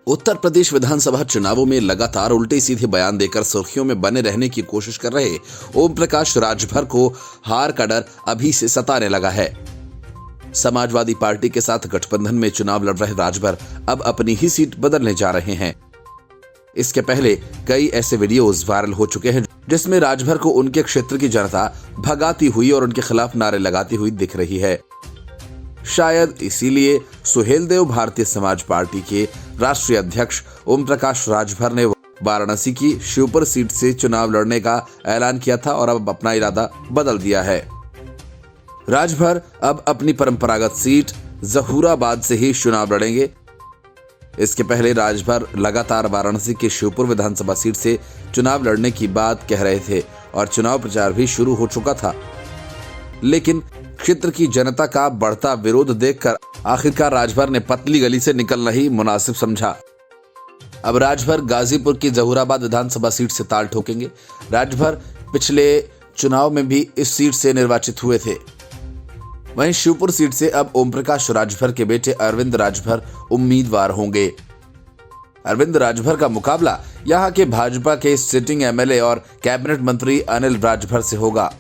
उत्तर प्रदेश विधानसभा चुनावों में लगातार उल्टे सीधे बयान देकर सुर्खियों में बने रहने की कोशिश कर रहे ओम प्रकाश राजभर को हार का डर अभी से सताने लगा है। समाजवादी पार्टी के साथ गठबंधन में चुनाव लड़ रहे राजभर अब अपनी ही सीट बदलने जा रहे हैं। इसके पहले कई ऐसे वीडियोस वायरल हो चुके हैं जिसमें राजभर को उनके क्षेत्र की जनता भगाती हुई और उनके खिलाफ नारे लगाती हुई दिख रही है। शायद इसीलिए सुहेलदेव भारतीय समाज पार्टी के राष्ट्रीय अध्यक्ष ओम प्रकाश राजभर ने वाराणसी की शिवपुर सीट से चुनाव लड़ने का ऐलान किया था और अब अपना इरादा बदल दिया है। राजभर अब अपनी परंपरागत सीट जहूराबाद से ही चुनाव लड़ेंगे। इसके पहले राजभर लगातार वाराणसी के शिवपुर विधानसभा सीट से चुनाव लड़ने की बात कह रहे थे और चुनाव प्रचार भी शुरू हो चुका था, लेकिन क्षेत्र की जनता का बढ़ता विरोध देखकर आखिरकार राजभर ने पतली गली से निकलना ही मुनासिब समझा। अब राजभर गाजीपुर की जहूराबाद विधानसभा सीट से ताल ठोकेंगे। राजभर पिछले चुनाव में भी इस सीट से निर्वाचित हुए थे। वहीं शिवपुर सीट से अब ओम प्रकाश राजभर के बेटे अरविंद राजभर उम्मीदवार होंगे। अरविंद राजभर का मुकाबला यहां के भाजपा के सिटिंग एमएलए और कैबिनेट मंत्री अनिल राजभर से होगा।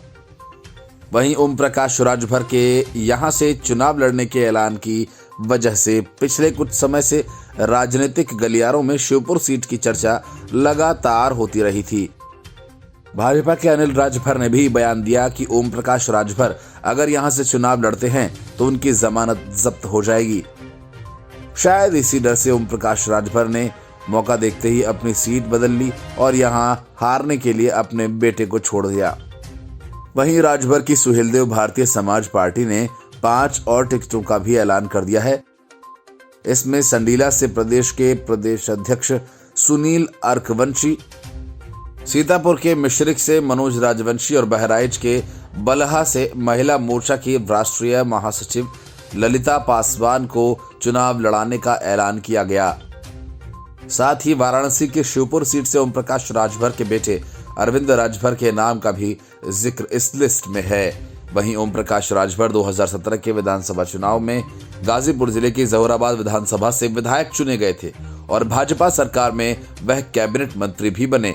वहीं ओम प्रकाश राजभर के यहां से चुनाव लड़ने के ऐलान की वजह से पिछले कुछ समय से राजनीतिक गलियारों में शिवपुर सीट की चर्चा लगातार होती रही थी। भाजपा के अनिल राजभर ने भी बयान दिया कि ओम प्रकाश राजभर अगर यहां से चुनाव लड़ते हैं तो उनकी जमानत जब्त हो जाएगी। शायद इसी डर से ओम प्रकाश राजभर ने मौका देखते ही अपनी सीट बदल ली और यहां हारने के लिए अपने बेटे को छोड़ दिया। वहीं राजभर की सुहेलदेव भारतीय समाज पार्टी ने 5 और टिकटों का भी ऐलान कर दिया है। इसमें संडीला से प्रदेश के प्रदेश अध्यक्ष सुनील अर्कवंशी, सीतापुर के मिश्रिक से मनोज राजवंशी और बहराइच के बलहा से महिला मोर्चा की राष्ट्रीय महासचिव ललिता पासवान को चुनाव लड़ाने का ऐलान किया गया। साथ ही वाराणसी के शिवपुर सीट से ओम प्रकाश राजभर के बेटे अरविंद राजभर के नाम का भी जिक्र इस लिस्ट में है। वहीं ओम प्रकाश राजभर 2017 के विधानसभा चुनाव में गाजीपुर जिले की जहूराबाद विधानसभा से विधायक चुने गए थे और भाजपा सरकार में वह कैबिनेट मंत्री भी बने,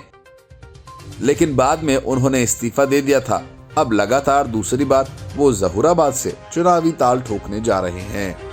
लेकिन बाद में उन्होंने इस्तीफा दे दिया था। अब लगातार दूसरी बार वो जहूराबाद से चुनावी ताल ठोकने जा रहे हैं।